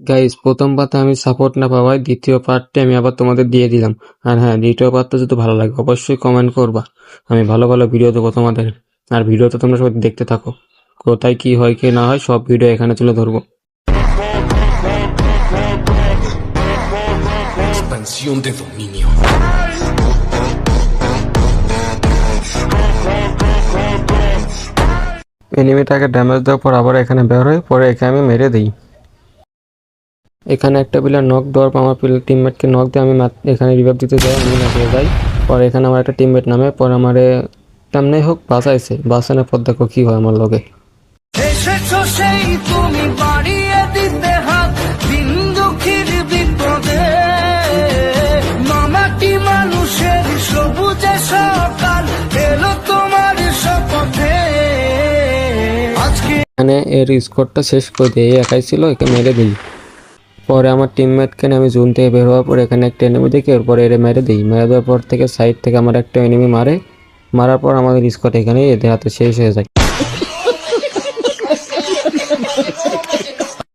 Guys, প্রথম পার্টে আমি সাপোর্ট না পাওয়ায় দ্বিতীয় পার্টটি আমি আবার তোমাদের দিয়ে দিলাম। আর হ্যাঁ, দ্বিতীয় পার্টটা যদি ভালো লাগে অবশ্যই কমেন্ট করবা, আমি ভালো ভালো ভিডিও দেবো তোমাদের। আর ভিডিওটা তোমরা সবাই দেখতে থাকো, কোথায় কি হয় কি না হয় সব ভিডিও এখানে তুলে ধরবো। Expansión de dominio. এনিমিটাকে ড্যামেজ দেওয়ার পর আবার এখানে বের হয়ে পরে একে আমি মেরে দিই। এখানে একটা প্লেয়ার নক দেওয়ার পর আমার টিমমেটকে নক দিয়ে আমি এখানে রিভাইভ দিতে যাই, আমি নামিয়ে যাই। পরে এখানে আমার একটা টিমমেট নামে, পরে আমার কেমনে হোক বাঁচাইছে, বাঁচানোর পর দেখো কি হয় আমার লগে। এসেছো সেই তুমি বাড়িয়ে দিতে হাত দিন দুঃখীর বিপদে, মামাটি মানুষের সবুজে সকাল এলো তোমার শপথে। আজকে এখানে এর স্কোরটা শেষ করে দিয়ে একাই ছিল, একে মেরে দিই। পরে আমার টিমমেটকে আমি জোন থেকে বের হওয়ার পর এখানে একটা এনিমি দেখি, এরপরে এর মেরে দিই। মেরে দেওয়ার পর থেকে সাইড থেকে আমার একটা এনিমি মারার পর আমাদের স্কোর এখানেই এদের হাতে শেষ হয়ে যায়।